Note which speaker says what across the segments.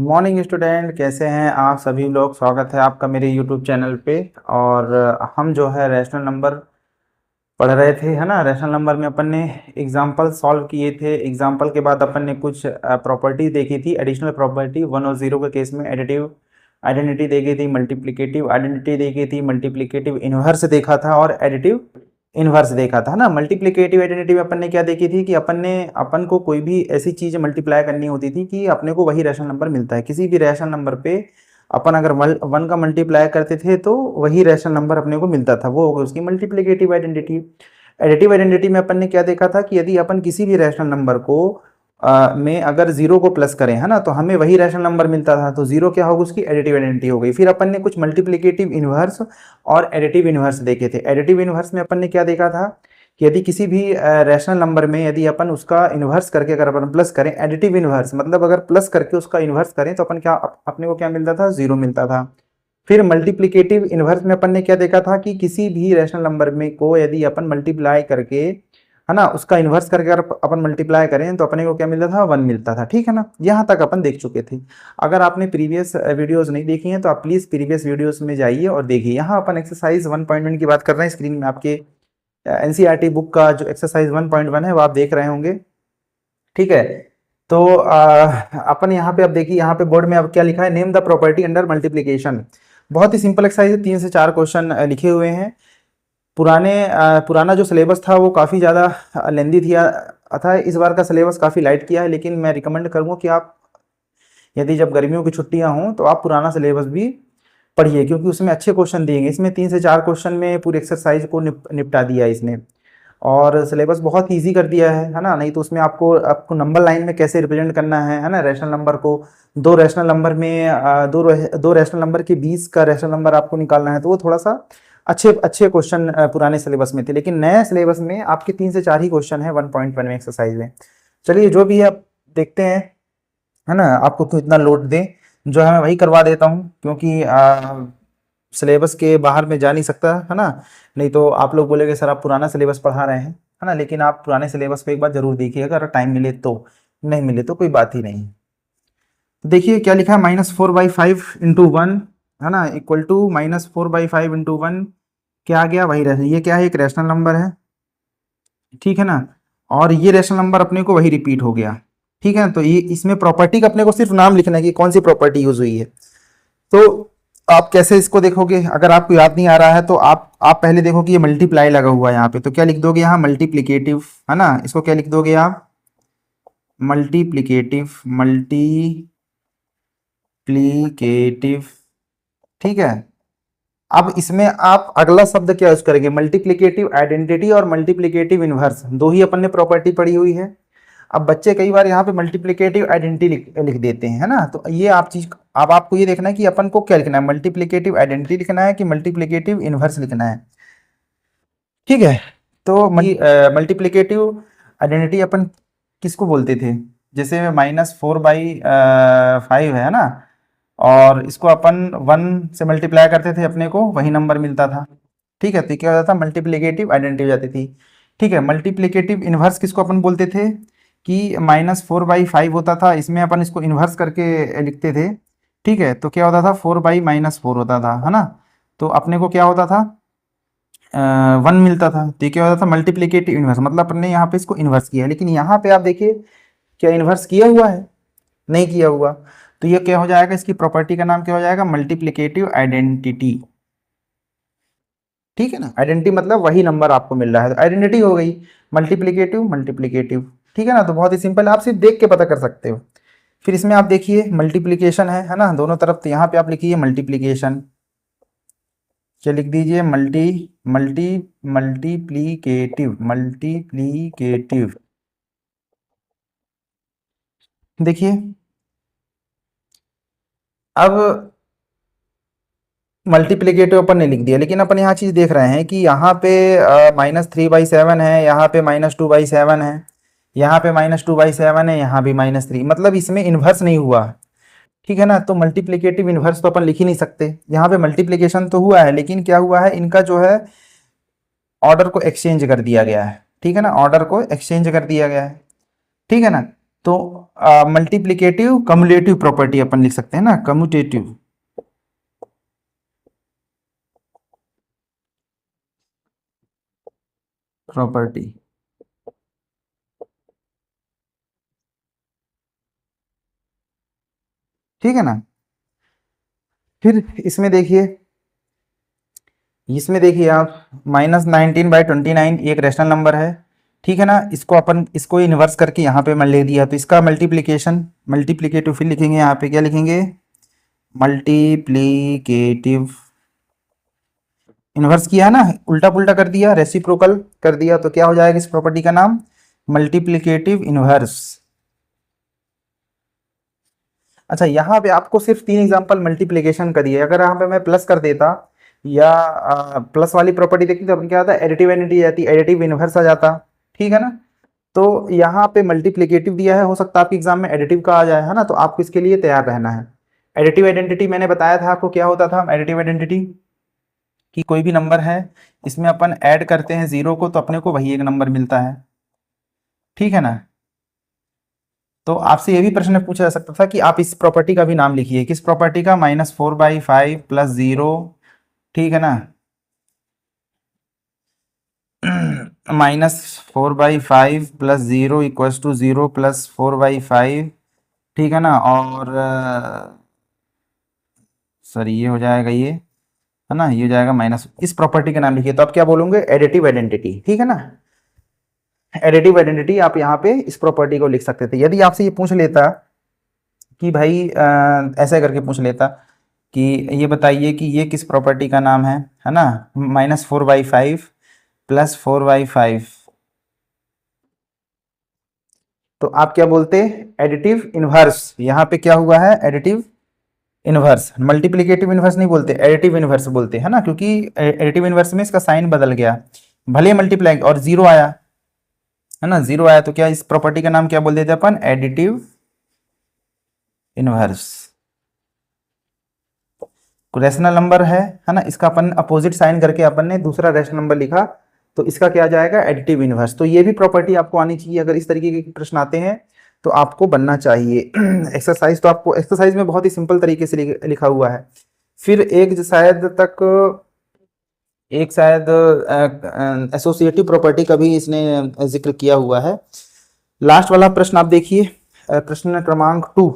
Speaker 1: Morning student, कैसे हैं आप सभी लोग। स्वागत है आपका मेरे यूट्यूब चैनल पे। और हम जो है रैशनल नंबर पढ़ रहे थे, है ना। रैशनल नंबर में अपन ने एग्जांपल सॉल्व किए थे। एग्जांपल के बाद अपन ने कुछ प्रॉपर्टी देखी थी, एडिशनल प्रॉपर्टी। 1 और 0 के केस में एडिटिव आइडेंटिटी देखी थी, मल्टीप्लिकेटिव आइडेंटिटी देखी थी, मल्टीप्लिकेटिव इनवर्स देखा था और एडिटिव इनवर्स देखा था, है ना। मल्टीप्लिकेटिव आइडेंटिटी में अपन ने क्या देखी थी कि अपन को कोई भी ऐसी चीज मल्टीप्लाई करनी होती थी कि अपने को वही रैशनल नंबर मिलता है। किसी भी रैशनल नंबर पे अपन अगर 1 का मल्टीप्लाई करते थे तो वही रैशनल नंबर अपने को मिलता था, वो हो गई उसकी मल्टीप्लिकेटिव आइडेंटिटी। एडिटिव आइडेंटिटी में अपन ने क्या देखा था कि यदि अपन किसी भी रैशनल नंबर को में अगर 0 को प्लस करें, है ना, तो हमें वही रैशनल नंबर मिलता था। तो 0 क्या होगा, उसकी एडिटिव आइडेंटिटी हो गई। फिर अपन ने कुछ मल्टीप्लिकेटिव इनवर्स और एडिटिव इनवर्स देखे थे। एडिटिव इनवर्स में अपन ने क्या देखा था कि यदि किसी भी रैशनल नंबर में यदि अपन उसका इनवर्स करके अगर अपन प्लस करें, एडिटिव इनवर्स मतलब अगर प्लस करके उसका इनवर्स करें तो अपन क्या अपने को क्या मिलता था, 0 मिलता था। फिर मल्टीप्लिकेटिव इनवर्स में अपन ने क्या देखा था कि किसी भी रैशनल नंबर में को यदि अपन मल्टीप्लाई करके, है ना, उसका इन्वर्स करके अगर अपन मल्टीप्लाई करें तो अपने को क्या मिलता था, 1 मिलता था। ठीक है ना, यहाँ तक अपन देख चुके थे। अगर आपने प्रीवियस वीडियोस नहीं देखी हैं तो आप प्लीज प्रीवियस वीडियोस में जाइए और देखिए। यहाँ अपन एक्सरसाइज 1.1 की बात कर रहे हैं। स्क्रीन में आपके एनसीईआरटी बुक का जो एक्सरसाइज 1.1 है वो आप देख रहे होंगे। ठीक है, तो अपन यहाँ पे अब देखिए, यहाँ पे बोर्ड में अब क्या लिखा है, name the property under multiplication. बहुत ही सिंपल एक्सरसाइज है, 3 से 4 क्वेश्चन लिखे हुए हैं। पुराना जो सिलेबस था वो काफ़ी ज़्यादा लेंदी थी अतः इस बार का सिलेबस काफ़ी लाइट किया है। लेकिन मैं रिकमेंड करूँगा कि आप यदि जब गर्मियों की छुट्टियां हों तो आप पुराना सिलेबस भी पढ़िए, क्योंकि उसमें अच्छे क्वेश्चन दिए। इसमें 3 से 4 क्वेश्चन में पूरी एक्सरसाइज को निपटा दिया है इसने। और सिलेबस बहुत ईजी कर दिया है ना। नहीं तो उसमें आपको नंबर लाइन में कैसे रिप्रेजेंट करना है ना, रैशनल नंबर को। दो रैशनल नंबर में दो रैशनल नंबर के 20 का रैशनल नंबर आपको निकालना है, तो वो थोड़ा सा अच्छे अच्छे क्वेश्चन पुराने सिलेबस में थे। लेकिन नए सिलेबस में आपके 3 से 4 ही क्वेश्चन है 1.1 में एक्सरसाइज में। चलिए जो भी है आप देखते हैं, है ना। आपको तो इतना लोड दें, जो है मैं वही करवा देता हूँ, क्योंकि सिलेबस के बाहर में जा नहीं सकता, है ना। नहीं तो आप लोग बोलेंगे सर आप पुराना सिलेबस पढ़ा रहे हैं, है ना। लेकिन आप पुराने सिलेबस को एक बार जरूर देखिए, अगर टाइम मिले तो। नहीं मिले तो कोई बात ही नहीं। तो देखिए क्या लिखा है, -4/5 × 1, है ना, इक्वल टू -4/5 × 1 क्या आ गया, वही रैशनल। ये क्या है, एक रैशनल नंबर है, ठीक है ना। और ये रैशनल नंबर अपने को वही रिपीट हो गया, ठीक है। तो ये इसमें प्रॉपर्टी का अपने को सिर्फ नाम लिखना है कि कौन सी प्रॉपर्टी यूज हुई है। तो आप कैसे इसको देखोगे, अगर आपको याद नहीं आ रहा है तो आप पहले देखो कि ये मल्टीप्लाई लगा हुआ है यहाँ पे, तो क्या लिख दोगे यहाँ, मल्टीप्लिकेटिव, है ना। इसको क्या लिख दोगे आप, मल्टीप्लिकेटिव, मल्टीप्लिकेटिव, ठीक है। अब इसमें आप अगला शब्द क्या यूज करेंगे, मल्टीप्लिकेटिव आइडेंटिटी और मल्टीप्लिकेटिव इनवर्स, दो ही अपन ने प्रॉपर्टी पढ़ी हुई है। अब बच्चे कई बार यहाँ पे मल्टीप्लिकेटिव आइडेंटिटी लिख देते हैं, है ना। तो ये आप चीज, अब आपको ये देखना है कि अपन को क्या लिखना है, मल्टीप्लिकेटिव आइडेंटिटी लिखना है कि मल्टीप्लिकेटिव इनवर्स लिखना है, ठीक है। तो मल्टीप्लिकेटिव आइडेंटिटी अपन किसको बोलते थे, जैसे -4/5 है ना, और इसको अपन 1 से मल्टीप्लाई करते थे, अपने को वही नंबर मिलता था, ठीक है। तो क्या होता था, मल्टीप्लिकेटिव आइडेंटिटी हो जाती थी, ठीक है। मल्टीप्लिकेटिव इनवर्स किसको अपन बोलते थे कि -4/5 होता था, इसमें अपन इसको इन्वर्स करके लिखते थे, ठीक है। तो क्या होता था, 4/-4 होता था, है ना। तो अपने को क्या होता था, 1 मिलता था। तो ये क्या होता था, मल्टीप्लिकेटिव इनवर्स, मतलब अपन ने यहाँ पे इसको इन्वर्स किया है। लेकिन यहाँ पे आप देखिए क्या इन्वर्स किया हुआ है, नहीं किया हुआ। तो ये क्या हो जाएगा, इसकी प्रॉपर्टी का नाम क्या हो जाएगा, मल्टीप्लिकेटिव आइडेंटिटी, ठीक है ना। आइडेंटिटी मतलब वही नंबर आपको मिल रहा है, तो आइडेंटिटी हो गई मल्टीप्लिकेटिव मल्टीप्लिकेटिव, ठीक है ना। तो बहुत ही सिंपल है, आप सिर्फ देख के पता कर सकते हो। फिर इसमें आप देखिए मल्टीप्लिकेशन है ना, दोनों तरफ। तो यहाँ पे आप लिखिए मल्टीप्लिकेशन, क्या लिख दीजिए, मल्टी मल्टी मल्टीप्लिकेटिव मल्टीप्लिकेटिव, देखिए। अब मल्टीप्लिकेटिव अपन ने लिख दिया, लेकिन अपन यहाँ चीज देख रहे हैं कि यहाँ पे -3/7 है, यहाँ पे -2/7 है, यहाँ पे -2/7 है, यहाँ भी -3, मतलब इसमें इन्वर्स नहीं हुआ, ठीक है ना। तो मल्टीप्लिकेटिव इन्वर्स तो अपन लिख ही नहीं सकते। यहाँ पे मल्टीप्लिकेशन तो हुआ है, लेकिन क्या हुआ है, इनका जो है ऑर्डर को एक्सचेंज कर दिया गया है, ठीक है ना, ऑर्डर को एक्सचेंज कर दिया गया है, ठीक है ना। तो मल्टीप्लिकेटिव कम्युलेटिव प्रॉपर्टी अपन लिख सकते हैं ना, कम्यूटेटिव प्रॉपर्टी। ठीक है ना। फिर इसमें देखिए आप -19/29 एक रैशनल नंबर है। ठीक है ना, इसको इन्वर्स करके यहाँ पे मैं ले दिया, तो इसका मल्टीप्लिकेटिव फिर लिखेंगे, यहाँ पे क्या लिखेंगे, मल्टीप्लिकेटिव। इन्वर्स किया ना, उल्टा पुल्टा कर दिया, रेसिप्रोकल कर दिया, तो क्या हो जाएगा इस प्रॉपर्टी का नाम, मल्टीप्लिकेटिव इन्वर्स। अच्छा, यहाँ पे आपको सिर्फ 3 एग्जांपल मल्टीप्लिकेशन का दिया है। अगर यहाँ पे मैं प्लस कर देता या प्लस वाली प्रॉपर्टी देखती तो अपन क्या आता, एडिटिव एडिटी जाती, एडिटिव इनवर्स आ जाता। ठीक है ना। तो यहाँ पे मल्टीप्लिकेटिव दिया है, हो सकता है आपके एग्जाम में एडिटिव का आ जाए, है ना, तो आपको इसके लिए तैयार रहना है। एडिटिव आइडेंटिटी मैंने बताया था आपको क्या होता था। एडिटिव आइडेंटिटी कि कोई भी नंबर है, इसमें अपन ऐड करते हैं 0 को, तो अपने को वही एक नंबर मिलता है। ठीक है ना। तो आपसे ये भी प्रश्न पूछा जा सकता था कि आप इस प्रॉपर्टी का भी नाम लिखिए, किस प्रॉपर्टी का, -4/5 + 0। ठीक है ना, -4/5 + 0 = 0 + 4/5। ठीक है ना। और सॉरी, ये हो जाएगा, ये है ना, ये हो जाएगा माइनस। इस प्रॉपर्टी का नाम लिखिए, तो आप क्या बोलोगे, एडिटिव आइडेंटिटी। ठीक है ना, एडिटिव आइडेंटिटी आप यहाँ पे इस प्रॉपर्टी को लिख सकते थे। यदि आपसे ये पूछ लेता कि भाई ऐसा करके पूछ लेता कि ये बताइए कि ये किस प्रॉपर्टी का नाम है ना, -4/5 + 4/5, तो आप क्या बोलते, एडिटिव इनवर्स। यहाँ पे क्या हुआ है, एडिटिव इनवर्स। मल्टीप्लिकेटिव इनवर्स नहीं बोलते, एडिटिव इनवर्स बोलते हैं ना, क्योंकि एडिटिव इनवर्स में इसका साइन बदल गया, भले मल्टीप्लाई और 0 आया, है ना, 0 आया, तो क्या इस प्रॉपर्टी का नाम क्या बोल देते अपन, एडिटिव इनवर्स। रैशनल नंबर है ना, इसका अपन अपोजिट साइन करके अपन ने दूसरा रैशनल नंबर लिखा, तो इसका क्या आ जाएगा, एडिटिव इनवर्स। तो ये भी प्रॉपर्टी आपको आनी चाहिए, अगर इस तरीके के प्रश्न आते हैं तो आपको बनना चाहिए। एक्सरसाइज तो आपको, एक्सरसाइज में बहुत ही सिंपल तरीके से लिखा हुआ है। फिर एक शायद एसोसिएटिव प्रॉपर्टी का भी इसने जिक्र किया हुआ है। लास्ट वाला प्रश्न आप देखिए, प्रश्न क्रमांक 2,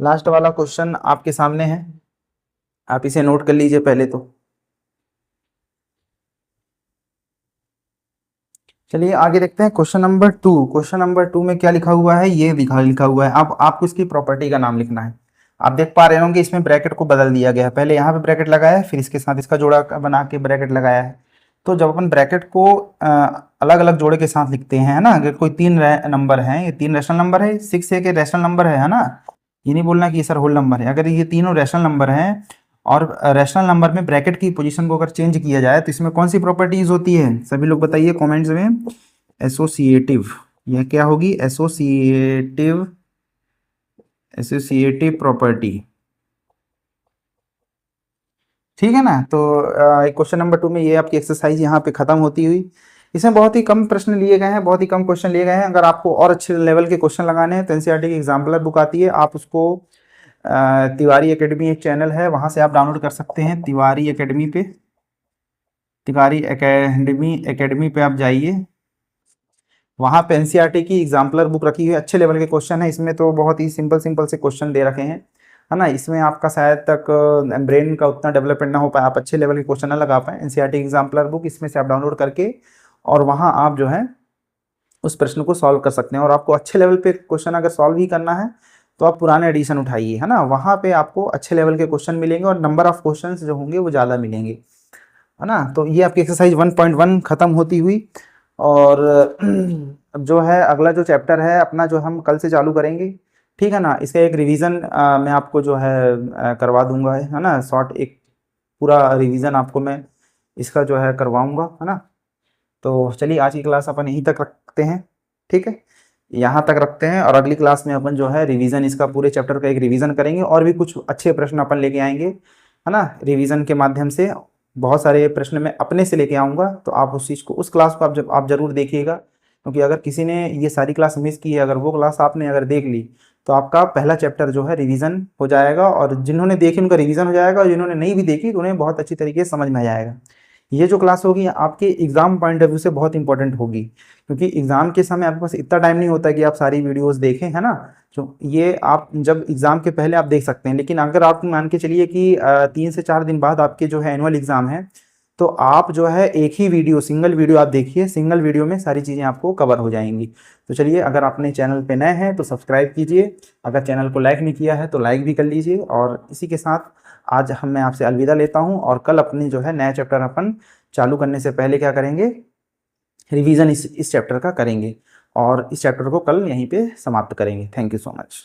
Speaker 1: लास्ट वाला क्वेश्चन आपके सामने है, आप इसे नोट कर लीजिए पहले तो। चलिए आगे देखते हैं क्वेश्चन नंबर 2। क्वेश्चन नंबर 2 में क्या लिखा हुआ है, ये लिखा हुआ है। अब आपको इसकी प्रॉपर्टी का नाम लिखना है। आप देख पा रहे होंगे इसमें ब्रैकेट को बदल दिया गया है, पहले यहाँ पे ब्रैकेट लगाया है, फिर इसके साथ इसका जोड़ा बना के ब्रैकेट लगाया है। तो जब अपन ब्रैकेट को अलग अलग जोड़े के साथ लिखते हैं, है ना, अगर कोई 3 नंबर है, ये 3 रैशनल नंबर है, 6 एक रैशनल नंबर है ना, ये नहीं बोलना कि ये सर होल नंबर है। अगर ये तीनों रैशनल नंबर हैं और रैशनल नंबर में ब्रैकेट की पोजीशन को अगर चेंज किया जाए तो इसमें कौन सी प्रॉपर्टीज होती है, सभी लोग बताइए कमेंट्स में। एसोसिएटिव, यह क्या होगी, एसोसिएटिव प्रॉपर्टी। ठीक है ना। तो क्वेश्चन नंबर 2 में ये आपकी एक्सरसाइज यहाँ पे खत्म होती हुई। इसमें बहुत ही कम प्रश्न लिए गए हैं, बहुत ही कम क्वेश्चन लिए गए हैं। अगर आपको और अच्छे लेवल के क्वेश्चन लगाने हैं तो एनसीईआरटी की एग्जाम्पलर बुक आती है, आप उसको तिवारी एकेडमी एक चैनल है, वहाँ से आप डाउनलोड कर सकते हैं। तिवारी एकेडमी पे आप जाइए, वहाँ पे एनसीईआरटी की एग्जाम्पलर बुक रखी है, अच्छे लेवल के क्वेश्चन है इसमें, तो बहुत ही सिंपल से क्वेश्चन दे रखे हैं, है ना। इसमें आपका शायद तक ब्रेन का उतना डेवलपमेंट ना हो पाए, आप अच्छे लेवल के क्वेश्चन ना लगा पाए। एनसीईआरटी एग्जाम्पलर बुक इसमें से आप डाउनलोड करके और वहाँ आप जो है उस प्रश्न को सॉल्व कर सकते हैं। और आपको अच्छे लेवल पे क्वेश्चन अगर सॉल्व ही करना है तो आप पुराने एडिशन उठाइए, है ना, वहाँ पे आपको अच्छे लेवल के क्वेश्चन मिलेंगे और नंबर ऑफ क्वेश्चन जो होंगे वो ज़्यादा मिलेंगे, है ना। तो ये आपकी एक्सरसाइज 1.1 खत्म होती हुई। और अब जो है अगला जो चैप्टर है अपना, जो हम कल से चालू करेंगे, ठीक है ना, इसका एक रिवीजन मैं आपको जो है करवा दूंगा, है ना, शॉर्ट एक पूरा रिवीजन आपको मैं इसका जो है करवाऊंगा, है ना। तो चलिए आज की क्लास अपन यहीं तक रखते हैं, ठीक है, यहाँ तक रखते हैं। और अगली क्लास में अपन जो है रिवीजन, इसका पूरे चैप्टर का एक रिवीजन करेंगे और भी कुछ अच्छे प्रश्न अपन लेके आएंगे, है ना। रिवीजन के माध्यम से बहुत सारे प्रश्न मैं अपने से लेके आऊँगा, तो आप उस चीज़ को, उस क्लास को आप जरूर देखिएगा, क्योंकि अगर किसी ने ये सारी क्लास मिस की है, अगर वो क्लास आपने अगर देख ली तो आपका पहला चैप्टर जो है रिवीजन हो जाएगा, और जिन्होंने देखी उनका रिवीजन हो जाएगा, और जिन्होंने नहीं भी देखी तो उन्हें बहुत अच्छी तरीके से समझ में आ जाएगा। ये जो क्लास होगी आपके एग्जाम पॉइंट ऑफ व्यू से बहुत इंपॉर्टेंट होगी, क्योंकि एग्जाम के समय आपके पास इतना टाइम नहीं होता कि आप सारी वीडियोस देखें, है ना। तो ये आप जब एग्जाम के पहले आप देख सकते हैं, लेकिन अगर आप मान के चलिए कि 3 से 4 दिन बाद आपके जो है एनुअल एग्जाम है, तो आप जो है एक ही वीडियो, सिंगल वीडियो आप देखिए, सिंगल वीडियो में सारी चीज़ें आपको कवर हो जाएंगी। तो चलिए, अगर आपने चैनल पे नए हैं तो सब्सक्राइब कीजिए, अगर चैनल को लाइक नहीं किया है तो लाइक भी कर लीजिए। और इसी के साथ आज मैं आपसे अलविदा लेता हूँ, और कल अपनी जो है नया चैप्टर अपन चालू करने से पहले क्या करेंगे, रिवीजन इस चैप्टर का करेंगे, और इस चैप्टर को कल यहीं पे समाप्त करेंगे। Thank you so much.